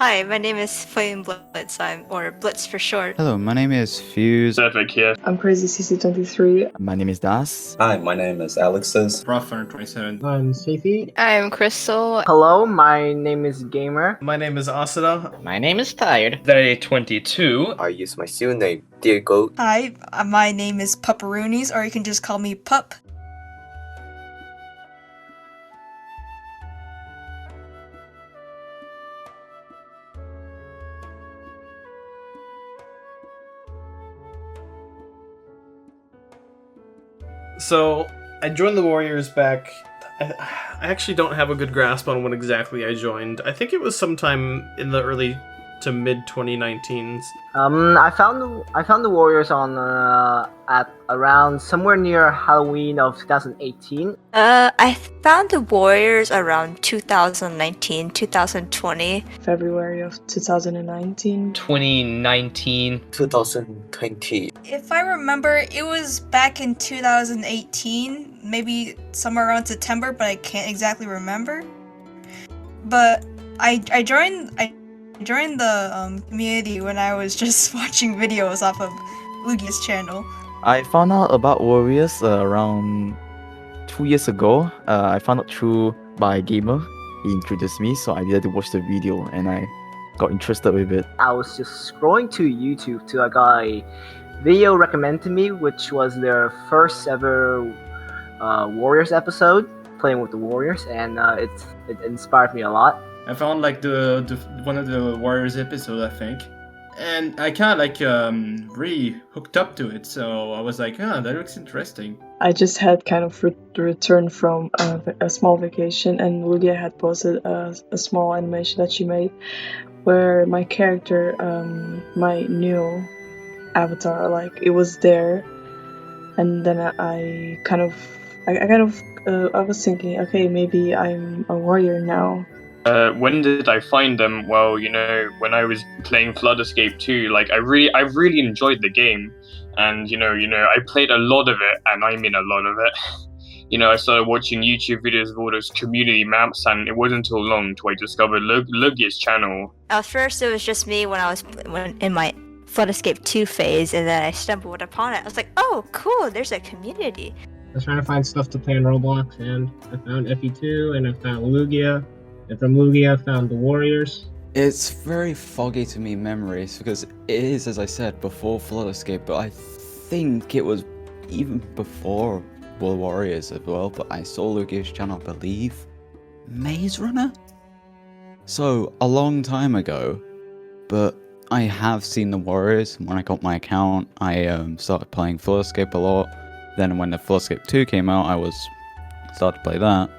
Hi, my name is Flame Blitz, or Blitz for short. Hello, my name is Fuse. Perfect here. I'm Crazy Sisi 23. My name is Das. Hi, my name is Alexis. Prof127. I'm Sisi. I'm Crystal. Hello, my name is Gamer. My name is Occida. My name is Tired. FE22. I use my pseudonym, Dear Goat. Hi, my name is Pupperoonies, or you can just call me Pup. So, I joined the Warriors back... I actually don't have a good grasp on when exactly I joined. I think it was sometime in the early to mid 2019s. I found the Warriors on at around somewhere near Halloween of 2018. I found the Warriors around 2019, 2020. February of 2019. 2019. 2020. If I remember, it was back in 2018, maybe somewhere around September, but I can't exactly remember. But I joined the community when I was just watching videos off of Lugia's channel. I found out about Warriors around 2 years ago. I found out through my gamer. He introduced me, so I decided to watch the video and I got interested with it. I was just scrolling to YouTube till I got a video recommended to me, which was their first ever Warriors episode, playing with the Warriors, and it inspired me a lot. I found like the one of the Warriors episodes, I think, and I kind of really hooked up to it. So I was like, that looks interesting. I just had kind of returned from a small vacation, and Lugia had posted a small animation that she made, where my character, my new avatar, like it was there, and then I was thinking, okay, maybe I'm a warrior now. When did I find them? Well, when I was playing Flood Escape 2, like I really enjoyed the game, and I played a lot of it, and I mean a lot of it. I started watching YouTube videos of all those community maps, and it wasn't until long until I discovered Lugia's channel. At first, it was just me when in my Flood Escape 2 phase, and then I stumbled upon it. I was like, oh, cool, there's a community. I was trying to find stuff to play in Roblox, and I found FE2, and I found Lugia. And from Lugia, I found the Warriors. It's very foggy to me memories because it is, as I said, before Flood Escape, but I think it was even before World Warriors as well. But I saw Lugia's channel, I believe, Maze Runner? So, a long time ago, but I have seen the Warriors. When I got my account, I started playing Flood Escape a lot. Then when the Flood Escape 2 came out, I started to play that.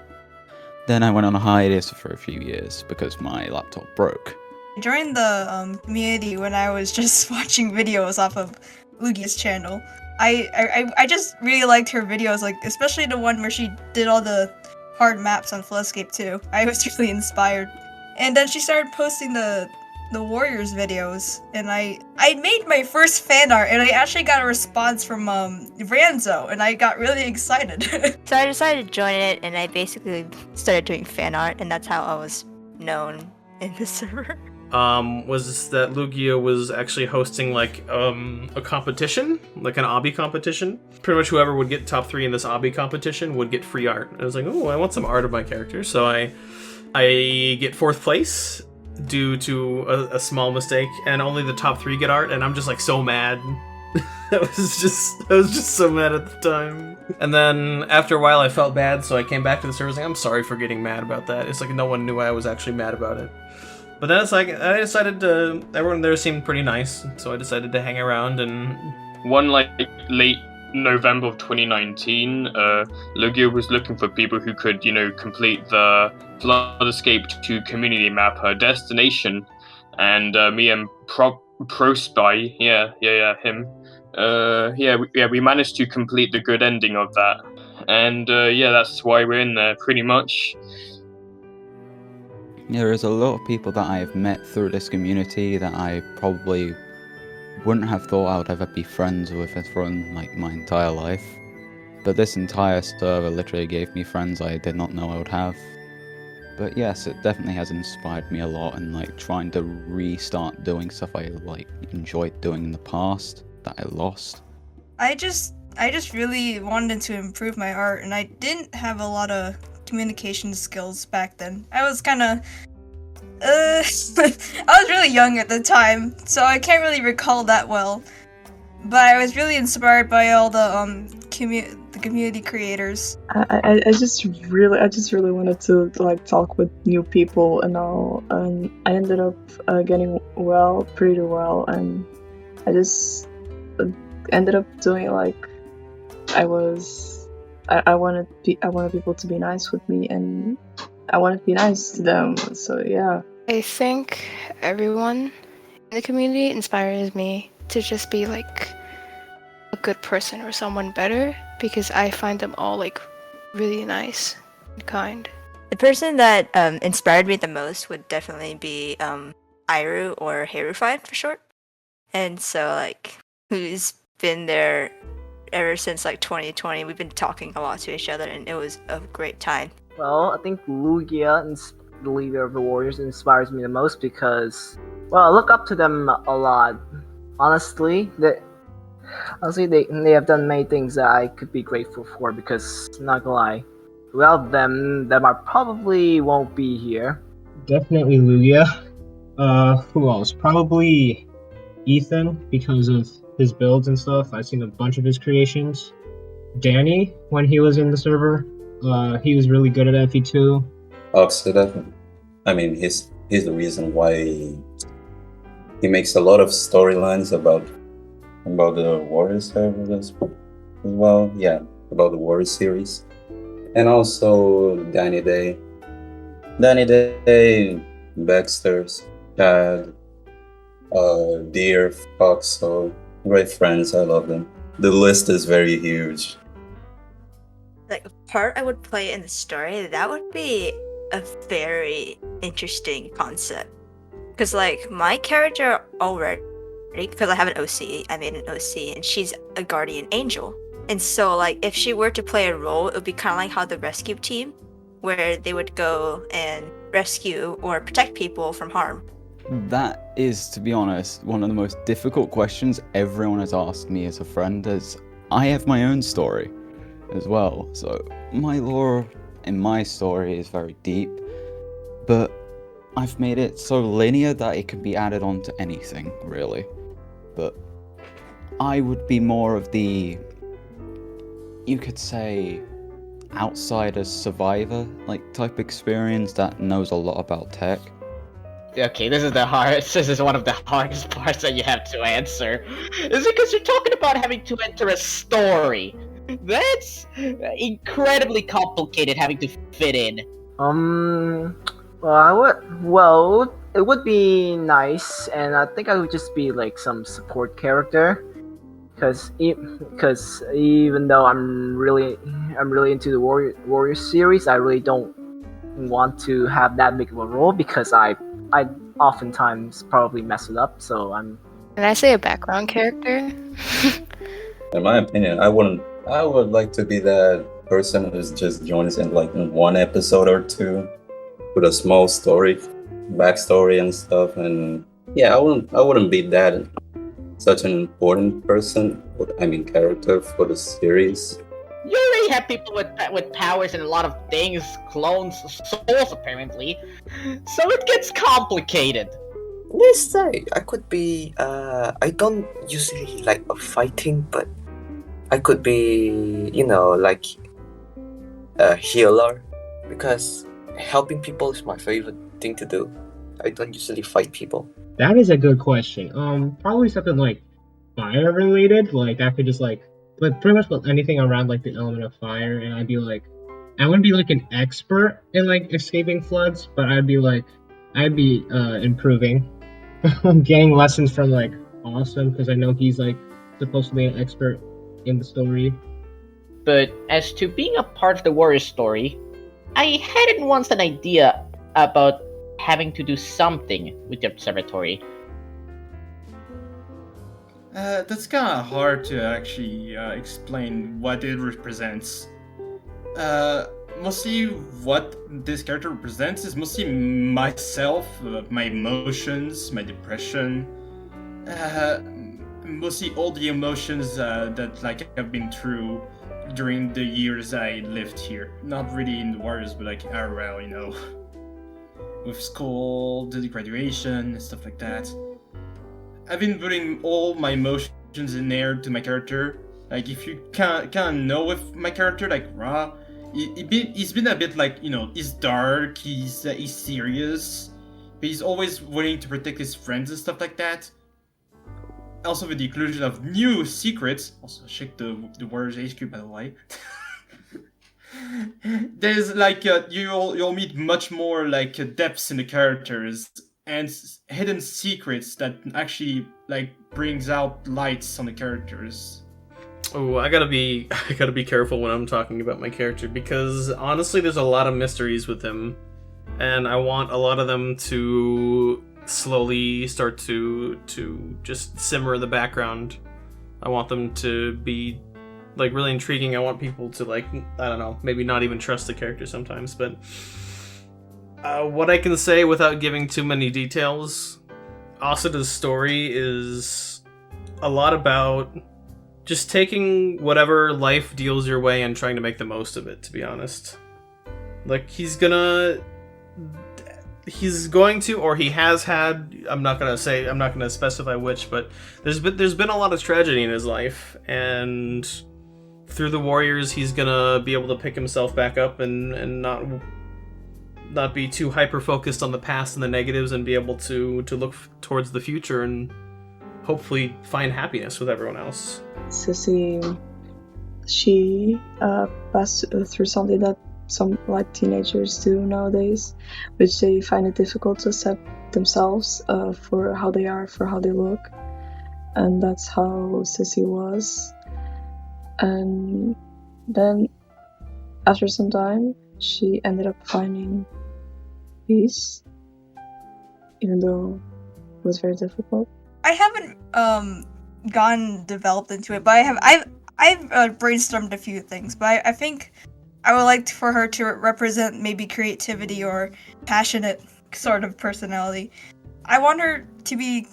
Then I went on a hiatus for a few years because my laptop broke. I joined the community when I was just watching videos off of Lugia's channel. I just really liked her videos, like especially the one where she did all the hard maps on Flood Escape 2. I was really inspired. And then she started posting the Warriors videos, and I made my first fan art, and I actually got a response from Ranzo, and I got really excited. So I decided to join it, and I basically started doing fan art, and that's how I was known in the server. Was that Lugia was actually hosting like a competition, like an obby competition. Pretty much whoever would get top 3 in this obby competition would get free art. I was like, oh, I want some art of my character, so I get 4th place due to a small mistake, and only the top 3 get art, and I'm just like so mad. I was just so mad at the time. And then after a while I felt bad, so I came back to the server like, I'm sorry for getting mad about that. It's like no one knew I was actually mad about it. But then it's like I decided to, everyone there seemed pretty nice, so I decided to hang around. And one like late November of 2019, Lugia was looking for people who could, complete the Flood Escape 2 community map, her destination, and me and Pro Spy, him, we managed to complete the good ending of that, and that's why we're in there pretty much. There's a lot of people that I've met through this community that I probably wouldn't have thought I would ever be friends with for like my entire life. But this entire server literally gave me friends I did not know I would have. But yes, it definitely has inspired me a lot, and like trying to restart doing stuff I like enjoyed doing in the past that I lost. I just really wanted to improve my art, and I didn't have a lot of communication skills back then. I was kind of I was really young at the time, so I can't really recall that well. But I was really inspired by all the community creators. I just really wanted to like talk with new people and all, and I ended up getting pretty well, and I just ended up doing like I wanted people to be nice with me, and I wanted to be nice to them. So yeah. I think everyone in the community inspires me to just be like a good person or someone better, because I find them all like really nice and kind. The person that inspired me the most would definitely be Iru, or Harufied for short. And so like, who's been there ever since like 2020. We've been talking a lot to each other, and it was a great time. Well, I think Lugia, the leader of the Warriors, inspires me the most because, well, I look up to them a lot. Honestly, they have done many things that I could be grateful for, because, not gonna lie, without them I probably won't be here. Definitely Lugia. Who else? Probably Ethan, because of his builds and stuff. I've seen a bunch of his creations. Danny, when he was in the server, he was really good at FE2. Occida, I mean, he's the reason why he makes a lot of storylines about the Warriors server as well. Yeah, about the Warriors series. And also Danny Day, Baxter's, Chad, Deer, Fox, so great friends. I love them. The list is very huge. Like, a part I would play in the story, that would be a very interesting concept. Because, like, my character already, because I have an OC, I made an OC, and she's a guardian angel. And so, like, if she were to play a role, it would be kind of like how the rescue team, where they would go and rescue or protect people from harm. That is, to be honest, one of the most difficult questions everyone has asked me as a friend, as I have my own story as well. So my lore in my story is very deep, but I've made it so linear that it can be added on to anything, really. But I would be more of the, you could say, outsider survivor like type experience that knows a lot about tech. Okay, this is one of the hardest parts that you have to answer. Is it because you're talking about having to enter a story? That's incredibly complicated, having to fit in. Well, it would be nice, and I think I would just be like some support character, because even though I'm really into the Warrior series, I really don't want to have that big of a role, because I oftentimes probably mess it up. So I'm. Can I say a background character? In my opinion, I would like to be that person who just joins in like in one episode or two with a small story, backstory and stuff. And yeah, I wouldn't be that such an important character for the series. You already have people with powers and a lot of things, clones, souls apparently, so it gets complicated. Let's say I could be. I don't usually like fighting, but I could be, like a healer, because helping people is my favorite thing to do. I don't usually fight people. That is a good question. Probably something like fire related. Like I could just like pretty much with anything around like the element of fire, and I wouldn't be like an expert in like escaping floods, but I'd be improving, getting lessons from like Awesome, because I know he's like supposed to be an expert in the story. But as to being a part of the Warrior story, I had once an idea about having to do something with the observatory. That's kind of hard to actually explain what it represents. mostly what this character represents is mostly myself, my emotions, my depression, mostly all the emotions that like I've been through during the years I lived here. Not really in the Warriors, but like IRL, you know, with school, the graduation, and stuff like that. I've been putting all my emotions in there to my character. Like if you can't know with my character, like Ra, he's been a bit like, you know, he's dark, he's serious, but he's always willing to protect his friends and stuff like that. Also with the inclusion of new secrets, also check the Warriors HQ by the way. There's like you'll meet much more like depths in the characters and hidden secrets that actually like brings out lights on the characters. Oh, I gotta be careful when I'm talking about my character, because honestly there's a lot of mysteries with him, and I want a lot of them to slowly start to just simmer in the background. I want them to be like really intriguing. I want people to like, I don't know, maybe not even trust the character sometimes, but what I can say without giving too many details, Occida's story is a lot about just taking whatever life deals your way and trying to make the most of it, to be honest. Like, he's going to, or he has had, I'm not gonna specify which, but there's been a lot of tragedy in his life, and through the Warriors he's gonna be able to pick himself back up and not be too hyper focused on the past and the negatives, and be able to look towards the future and hopefully find happiness with everyone else. Sisi, she passed through something that some like teenagers do nowadays, which they find it difficult to accept themselves for how they are, for how they look, and that's how Sisi was. And then after some time she ended up finding peace, even though it was very difficult. I haven't gone developed into it, but I've brainstormed a few things, but I think I would like for her to represent maybe creativity or passionate sort of personality. I want her to be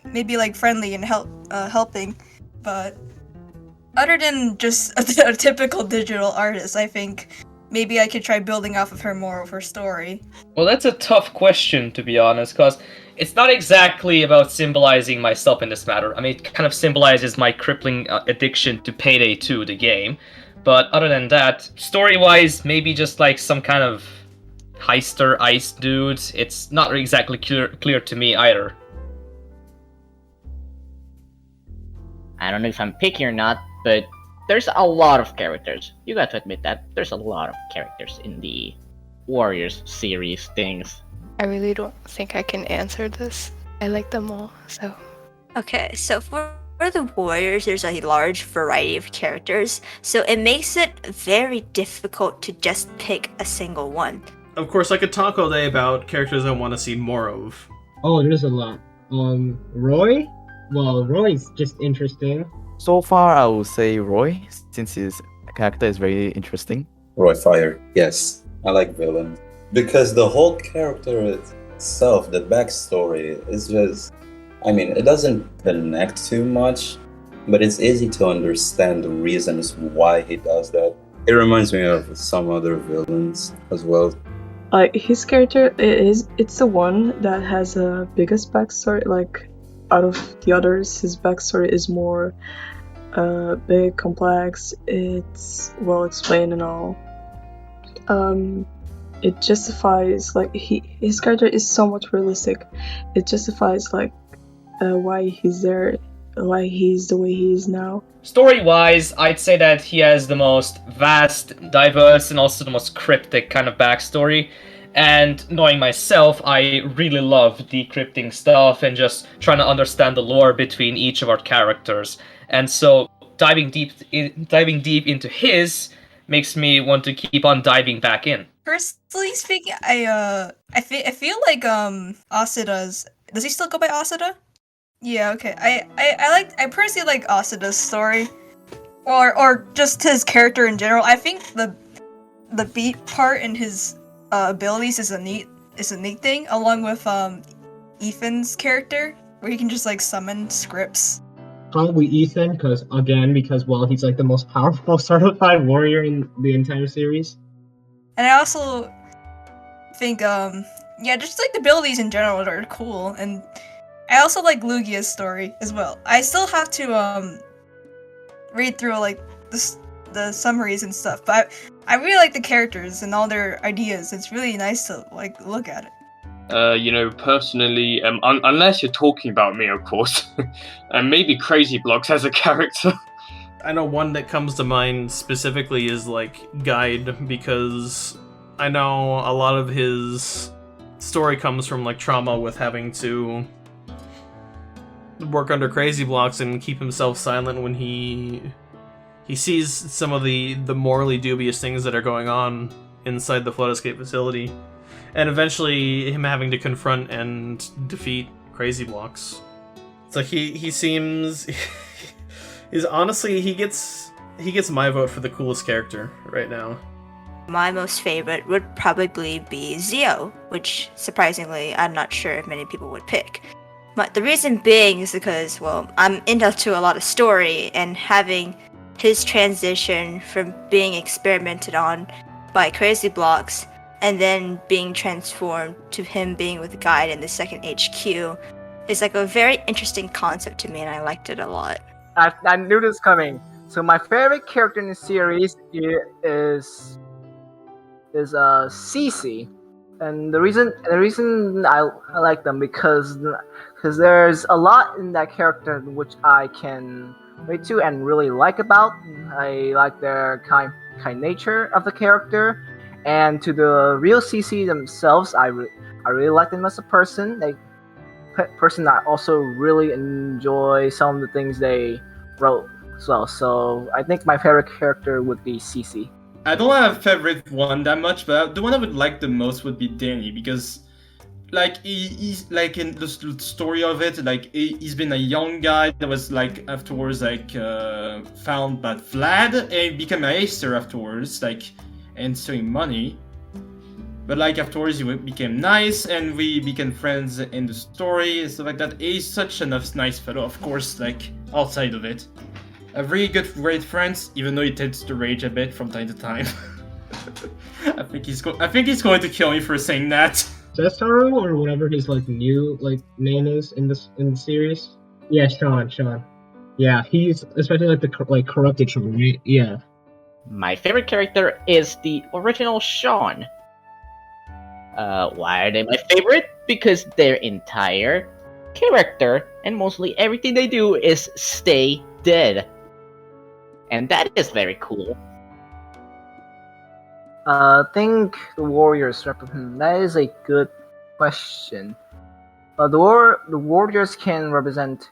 maybe like friendly and helping, but other than just a typical digital artist, I think maybe I could try building off of her more of her story. Well, that's a tough question, to be honest, because it's not exactly about symbolizing myself in this matter. I mean, it kind of symbolizes my crippling addiction to Payday 2, the game. But other than that, story-wise, maybe just like some kind of heister ice dude. It's not exactly clear to me either. I don't know if I'm picky or not, but there's a lot of characters. You got to admit that. There's a lot of characters in the Warriors series things. I really don't think I can answer this. I like them all, so... Okay, so for the Warriors, there's a large variety of characters, so it makes it very difficult to just pick a single one. Of course, I could talk all day about characters I want to see more of. Oh, there's a lot. Roy? Well, Roy's just interesting. So far, I will say Roy, since his character is very interesting. Roy Fire, yes. I like villain. Because the whole character itself, the backstory, is just... I mean, it doesn't connect too much, but it's easy to understand the reasons why he does that. It reminds me of some other villains as well. Like, his character it's the one that has the biggest backstory. Like, out of the others, his backstory is more big, complex, it's well explained and all. It justifies, like, his character is somewhat realistic. It justifies, like, why he's there, why he's the way he is now. Story-wise, I'd say that he has the most vast, diverse, and also the most cryptic kind of backstory. And knowing myself, I really love decrypting stuff and just trying to understand the lore between each of our characters. And so diving deep into his makes me want to keep on diving back in. Personally speaking, I feel like Occita's. Does he still go by Occida? Yeah, okay. I personally like Occida's story, or just his character in general. I think the the beat part in his abilities is a neat thing, along with Ethan's character, where he can just like summon scripts. Probably Ethan, because well, he's like the most powerful certified warrior in the entire series. And I also think just like the abilities in general are cool, and I also like Lugia's story as well. I still have to read through like the summaries and stuff, but I really like the characters and all their ideas. It's really nice to like look at it. Personally, unless you're talking about me, of course, and maybe Crazy Blocks as a character. I know one that comes to mind specifically is like Guide, because I know a lot of his story comes from like trauma with having to work under Crazy Blocks and keep himself silent when he sees some of the morally dubious things that are going on inside the Flood Escape facility. And eventually him having to confront and defeat Crazy Blocks. It's like he seems he gets my vote for the coolest character right now. My most favorite would probably be Zio, which surprisingly I'm not sure if many people would pick. But the reason being is because, well, I'm into a lot of story, and having his transition from being experimented on by Crazy Blocks and then being transformed to him being with Guide in the second HQ is like a very interesting concept to me, and I liked it a lot. I knew this coming. So my favorite character in the series is Sisi, and the reason I like them because there's a lot in that character which I can relate to and really like about. I like their kind nature of the character, and to the real CC themselves, I really like them as a person. Person I also really enjoy some of the things they wrote as well. So I think my favorite character would be Sisi. I don't have a favorite one that much, but the one I would like the most would be Danny, because like he's like in the story of it, like he's been a young guy that was like afterwards like found by Vlad and became a Acer afterwards, like and stealing money. But like afterwards he became nice and we became friends in the story and stuff like that. He's such a nice fellow, of course, like outside of it. A really great friends, even though he tends to rage a bit from time to time. I think he's going to kill me for saying that. Cesaro or whatever his like new like name is in the series. Yeah, Sean. Yeah, he's especially like the corrupted Sean, right? Yeah. My favorite character is the original Sean. Why are they my favorite? Because their entire character and mostly everything they do is stay dead. And that is very cool. I think the Warriors represent. That is a good question. The Warriors can represent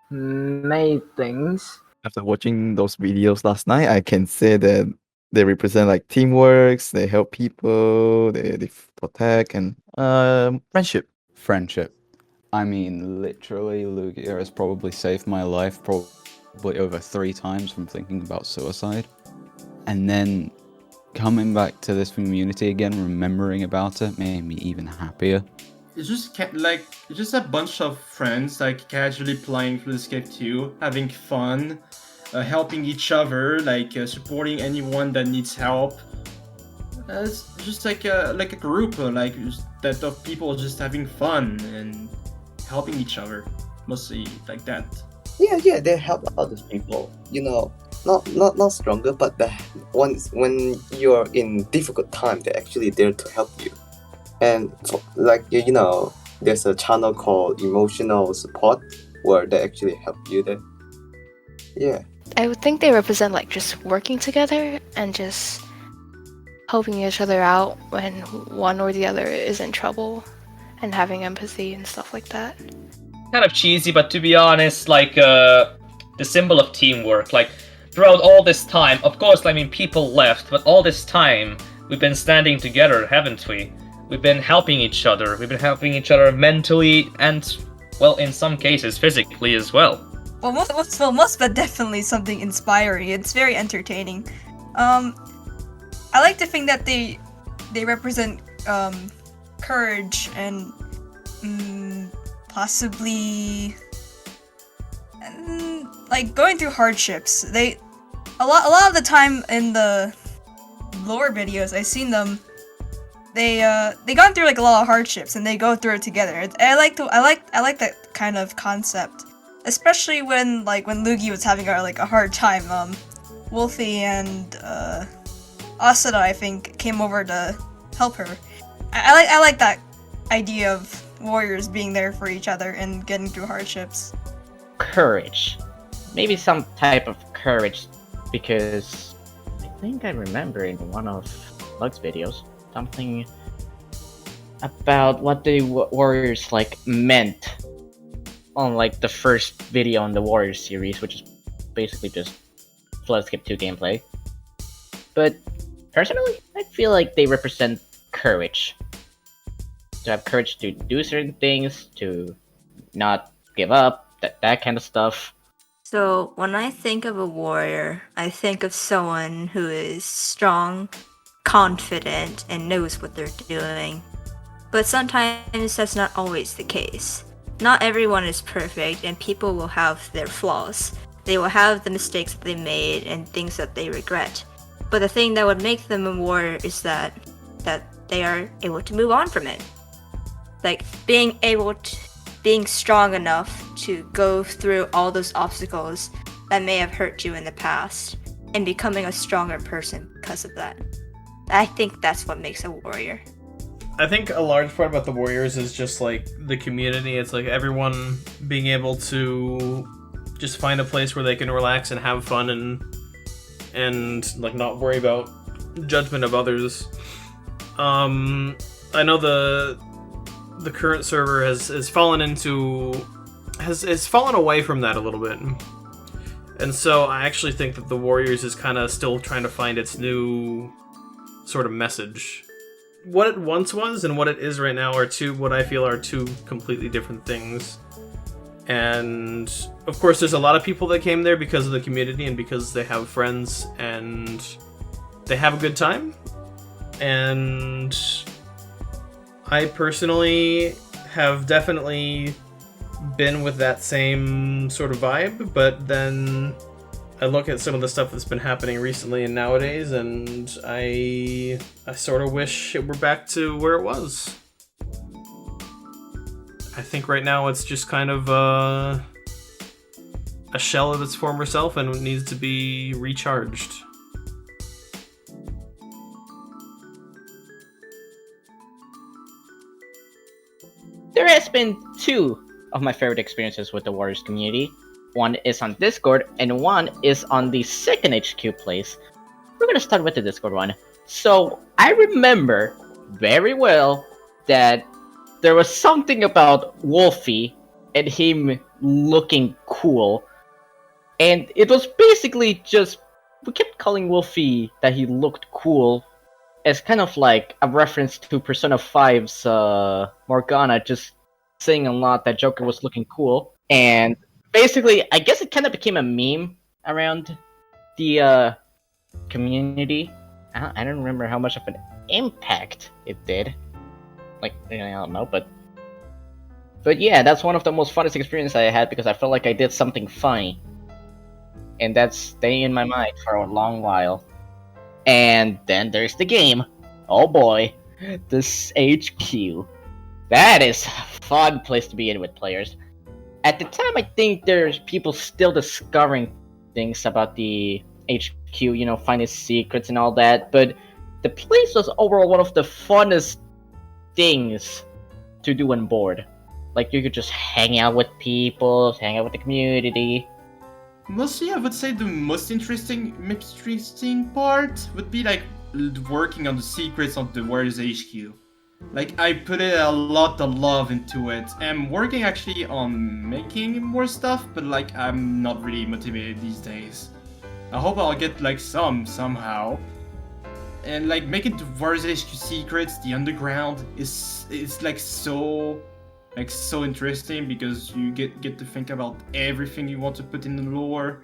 many things. After watching those videos last night, I can say that they represent like teamwork, they help people, they protect, and friendship. Friendship. I mean, literally, Lugia has probably saved my life probably over 3 times from thinking about suicide. And then coming back to this community again, remembering about it, made me even happier. It's just a bunch of friends like casually playing Flood Escape 2, having fun, helping each other, like supporting anyone that needs help. It's just like a group, that of people just having fun and helping each other, mostly like that. Yeah, they help other people. You know, not stronger, but when you're in difficult time, they're actually there to help you. And there's a channel called Emotional Support where they actually help you there. Yeah. I would think they represent like just working together and just helping each other out when one or the other is in trouble and having empathy and stuff like that. Kind of cheesy, but to be honest, like the symbol of teamwork. Like throughout all this time, of course, I mean people left, but all this time we've been standing together, haven't we? We've been helping each other. We've been helping each other mentally and, well, in some cases, physically as well. Well, most but definitely something inspiring. It's very entertaining. I like to think that they represent courage and possibly like going through hardships. They a lot of the time in the lore videos I've seen them, they gone through like a lot of hardships and they go through it together. I like that kind of concept, especially when Lugia was having a hard time. Wolfie and Occida, I think, came over to help her. I like that idea of warriors being there for each other and getting through hardships. Courage. Maybe some type of courage, because I think I remember in one of Lug's videos something about what the warriors meant on the first video on the Warriors series, which is basically just Floodskip 2 gameplay. But personally, I feel like they represent courage. To have courage to do certain things, to not give up, that kind of stuff. So when I think of a warrior, I think of someone who is strong, confident, and knows what they're doing. But sometimes that's not always the case. Not everyone is perfect, and people will have their flaws. They will have the mistakes that they made and things that they regret. But the thing that would make them a warrior is that they are able to move on from it. Like being strong enough to go through all those obstacles that may have hurt you in the past and becoming a stronger person because of that. I think that's what makes a warrior. I think a large part about the Warriors is just the community. It's everyone being able to just find a place where they can relax and have fun and not worry about judgment of others. I know the current server has fallen away from that a little bit. And so I actually think that the Warriors is kind of still trying to find its new sort of message. What it once was and what it is right now are what I feel are two completely different things. And of course there's a lot of people that came there because of the community and because they have friends and they have a good time. And I personally have definitely been with that same sort of vibe, but then I look at some of the stuff that's been happening recently and nowadays, and I sort of wish it were back to where it was. I think right now it's just kind of a shell of its former self and it needs to be recharged. There has been two of my favorite experiences with the Warriors community. One is on Discord, and one is on the second HQ place. We're gonna start with the Discord one. So, I remember very well that there was something about Wolfie and him looking cool. And it was basically just, we kept calling Wolfie that he looked cool as kind of like a reference to Persona 5's Morgana just saying a lot that Joker was looking cool. And basically, I guess it kind of became a meme around the community. I don't remember how much of an impact it did. I don't know, but yeah, that's one of the most funnest experiences I had because I felt like I did something funny. And that's staying in my mind for a long while. And then there's the game. Oh boy, this HQ. That is a fun place to be in with players. At the time, I think there's people still discovering things about the HQ, finding secrets and all that, but the place was overall one of the funnest things to do on board. You could just hang out with people, hang out with the community. Mostly, I would say the most interesting part would be working on the secrets of the Warriors HQ. I put a lot of love into it. I'm working actually on making more stuff, but I'm not really motivated these days. I hope I'll get somehow. And making the Warriors HQ secrets, the underground is so interesting because you get to think about everything you want to put in the lore,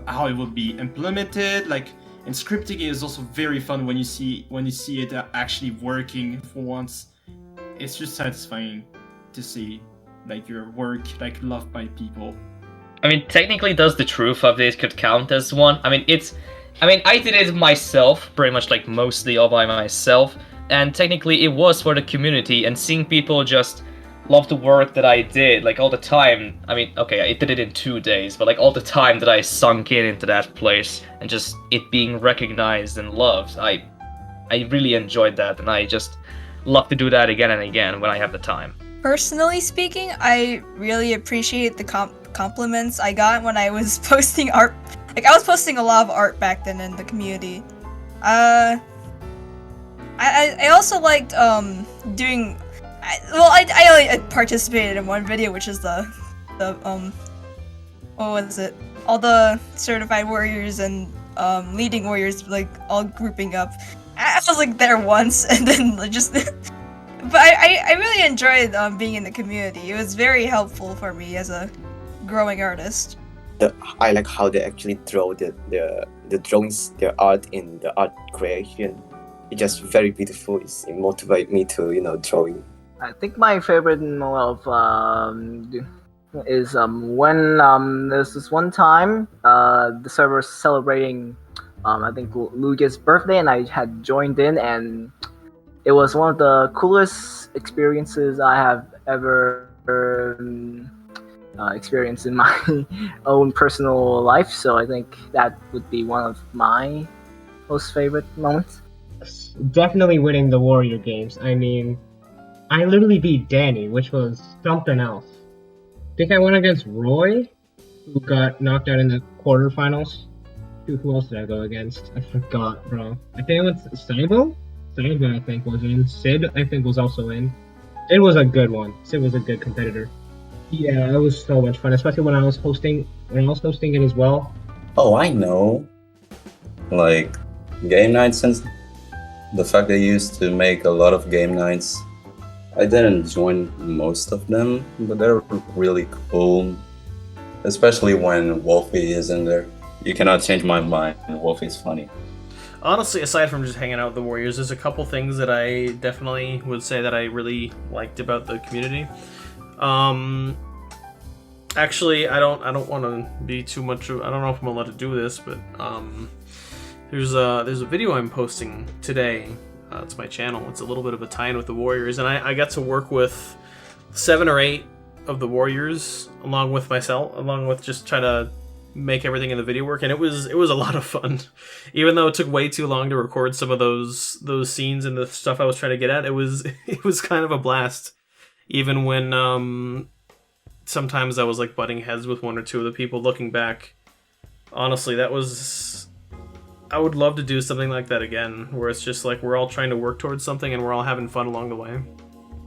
how it will be implemented, And scripting is also very fun when you see it actually working for once. It's just satisfying to see like your work like loved by people. I mean, technically, does the truth of this could count as one? I mean, I did it myself, pretty much like mostly all by myself, and technically it was for the community, and seeing people just love the work that I did, like all the time. I mean, okay, I did it in 2 days, but like all the time that I sunk into that place, and just it being recognized and loved, I really enjoyed that, and I just love to do that again and again when I have the time. Personally speaking, I really appreciate the compliments I got when I was posting art. Like, I was posting a lot of art back then in the community. I also liked doing. I only participated in one video, which is the what was it? All the certified warriors and leading warriors like all grouping up. I was like there once, and then just. But I really enjoyed being in the community. It was very helpful for me as a growing artist. I like how they actually draw the drawings, their art in the art creation. It's just very beautiful. It motivates me to drawing. I think my favorite moment of is when there's this one time the server was celebrating I think Lugia's birthday, and I had joined in, and it was one of the coolest experiences I have ever experienced in my own personal life. So I think that would be one of my most favorite moments. Definitely winning the Warrior games. I mean, I literally beat Danny, which was something else. I think I went against Roy, who got knocked out in the quarterfinals. Who else did I go against? I forgot, bro. I think I went Saibo? Saibo, I think, was in. Sid, I think, was also in. Sid was a good one. Sid was a good competitor. Yeah, it was so much fun, especially when I was hosting it as well. Oh, I know. Like, game nights and the fact they used to make a lot of game nights. I didn't join most of them, but they're really cool. Especially when Wolfie is in there. You cannot change my mind. Wolfie's funny. Honestly, aside from just hanging out with the Warriors, there's a couple things that I definitely would say that I really liked about the community. Actually, I don't want to be too much. I don't know if I'm allowed to do this, but there's a video I'm posting today. It's my channel. It's a little bit of a tie-in with the Warriors, and I got to work with 7 or 8 of the Warriors along with myself, along with just trying to make everything in the video work, and it was a lot of fun. Even though it took way too long to record some of those scenes and the stuff I was trying to get at, it was kind of a blast. Even when sometimes I was like butting heads with 1 or 2 of the people. Looking back, honestly, I would love to do something like that again, where it's just like we're all trying to work towards something and we're all having fun along the way.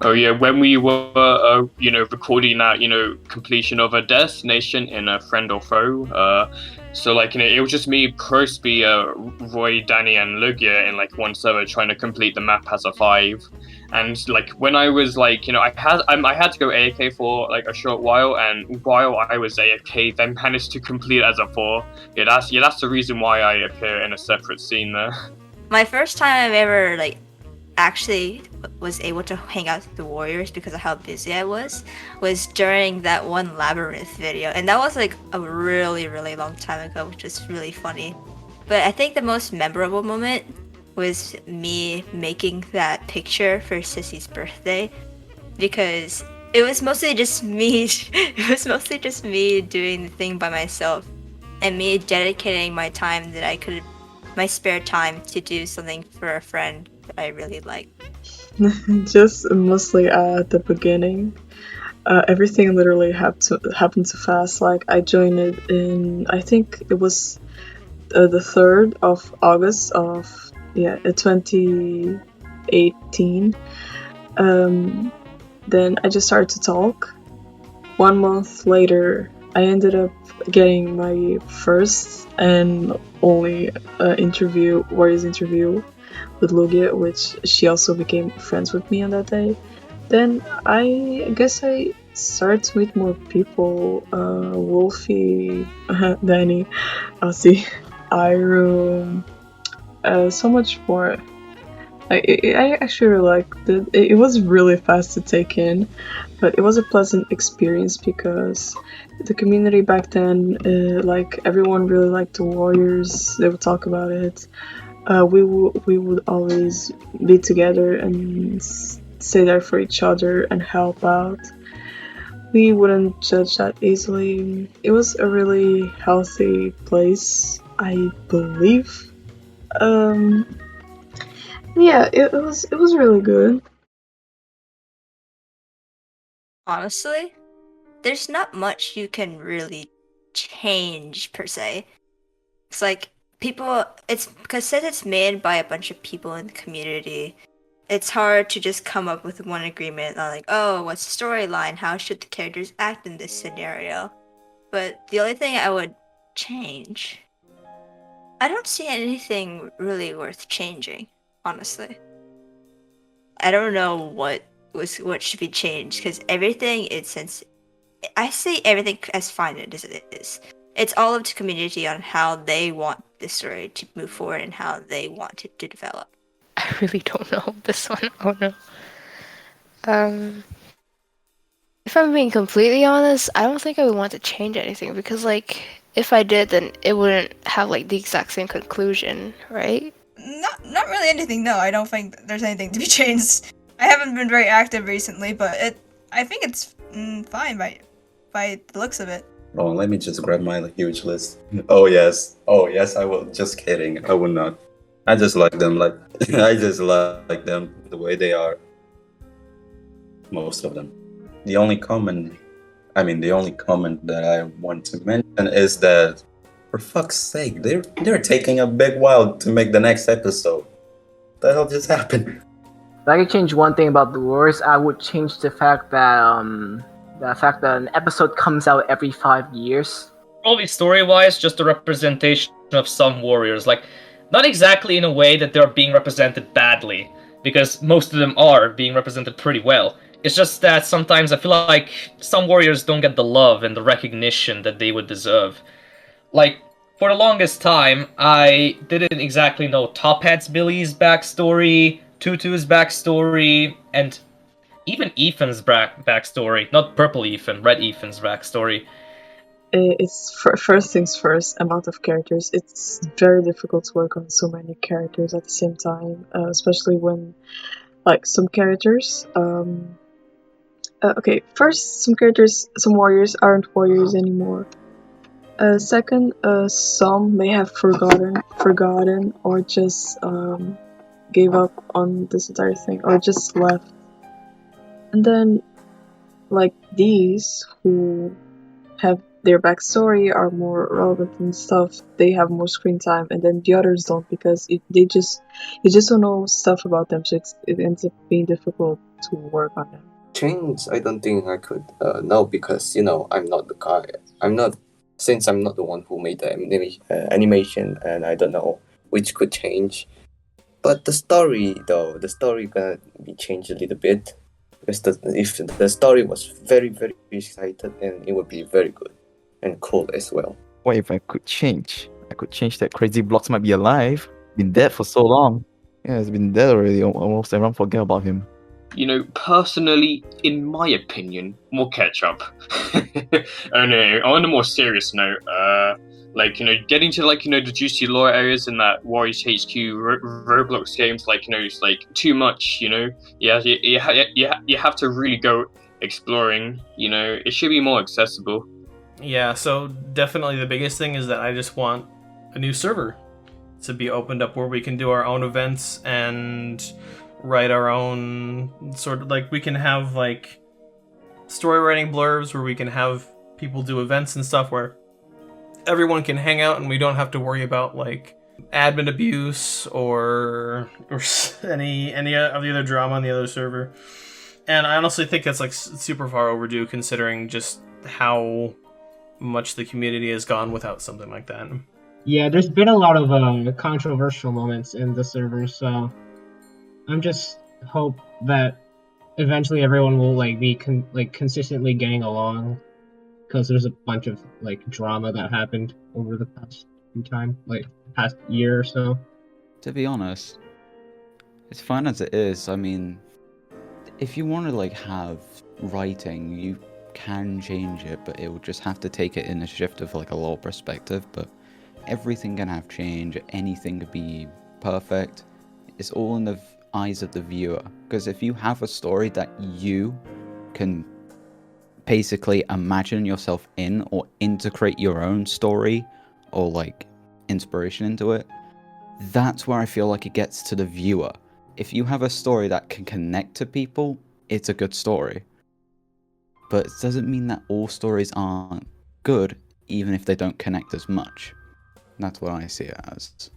Oh yeah, when we were, recording that, completion of a destination in a friend or foe, so like, it was just me, Crosby, Roy, Danny, and Lugia in like one server trying to complete the map as a 5, and like when I was like, I had to go AFK for like a short while, and while I was AFK, then managed to complete it as a 4. That's the reason why I appear in a separate scene there. My first time I've ever actually was able to hang out with the Warriors because of how busy I was during that one Labyrinth video, and that was like a really, really long time ago, which was really funny. But I think the most memorable moment was me making that picture for Sisi's birthday, because it was mostly just me doing the thing by myself, and me dedicating my spare time to do something for a friend that I really like. Just mostly at the beginning. Everything literally happened so fast. Like, I joined it in, I think it was the 3rd of August of 2018. Then I just started to talk. 1 month later, I ended up getting my first and only Warriors interview with Lugia, which she also became friends with me on that day. Then I guess I started to meet more people. Wolfie, Danny, Ozzy, Iroom, so much more. I actually really liked it. It was really fast to take in, but it was a pleasant experience because the community back then, like everyone really liked the Warriors. They would talk about it. We would always be together and stay there for each other and help out. We wouldn't judge that easily. It was a really healthy place, I believe. Um, yeah, it was really good. Honestly, there's not much you can really change per se. It's like people, it's because since it's made by a bunch of people in the community, it's hard to just come up with one agreement on like, oh, what's the storyline? How should the characters act in this scenario? But the only thing I would change, I don't see anything really worth changing, honestly. I don't know what should be changed because everything is since I see everything as fine as it is. It's all up to community on how they want the story to move forward and how they want it to develop. I really don't know this one. Oh no. Um, if I'm being completely honest, I don't think I would want to change anything because, like, if I did, then it wouldn't have like the exact same conclusion, right? Not really anything. No, I don't think there's anything to be changed. I haven't been very active recently, but I think it's fine by the looks of it. Oh, let me just grab my huge list. Oh yes, I will. Just kidding. I will not. I just like them. Like I just like them the way they are. Most of them. The only comment that I want to mention is that, for fuck's sake, they're taking a big while to make the next episode. What the hell just happened? If I could change one thing about the Wars, I would change the fact that an episode comes out every 5 years. Probably story-wise, just a representation of some warriors. Like, not exactly in a way that they're being represented badly, because most of them are being represented pretty well. It's just that sometimes I feel like some warriors don't get the love and the recognition that they would deserve. Like, for the longest time, I didn't exactly know Top Hat's Billy's backstory, Tutu's backstory, and even Ethan's backstory. Not Purple Ethan, Red Ethan's backstory. It's first things first, amount of characters. It's very difficult to work on so many characters at the same time, especially when, like, some characters. Okay, first, some warriors aren't warriors anymore. Second, some may have forgotten, or just gave up on this entire thing, or just left. And then, like these who have their backstory are more relevant and stuff, they have more screen time, and then the others don't because you just don't know stuff about them, so it ends up being difficult to work on them. Change, I don't think I could. No, because I'm not the guy. Since I'm not the one who made the animation, and I don't know which could change. But the story, though, gonna be changed a little bit because if the story was very very excited, and it would be very good and cool as well. What if I could change? I could change that Crazy Blocks might be alive. Been dead for so long. Yeah, it's been dead already. Almost everyone forget about him. Personally, in my opinion, more ketchup. Oh no, on a more serious note, getting to the juicy lore areas in that Warriors HQ Roblox games, it's like too much. You have to really go exploring. It should be more accessible. Yeah, so definitely the biggest thing is that I just want a new server to be opened up where we can do our own events and write our own sort of, like, we can have like story writing blurbs where we can have people do events and stuff where everyone can hang out and we don't have to worry about like admin abuse or any of the other drama on the other server. And I honestly think that's like super far overdue considering just how much the community has gone without something like that. Yeah, there's been a lot of controversial moments in the server, so I'm just hope that eventually everyone will like be consistently getting along, because there's a bunch of like drama that happened over the past few time, like past year or so. To be honest, it's fine as it is. I mean, if you want to like have writing, you can change it, but it will just have to take it in a shift of like a lower perspective. But everything can have change. Anything could be perfect. It's all in the eyes of the viewer. Because if you have a story that you can basically imagine yourself in or integrate your own story or like inspiration into it, that's where I feel like it gets to the viewer. If you have a story that can connect to people, it's a good story. But it doesn't mean that all stories aren't good, even if they don't connect as much. That's what I see it as.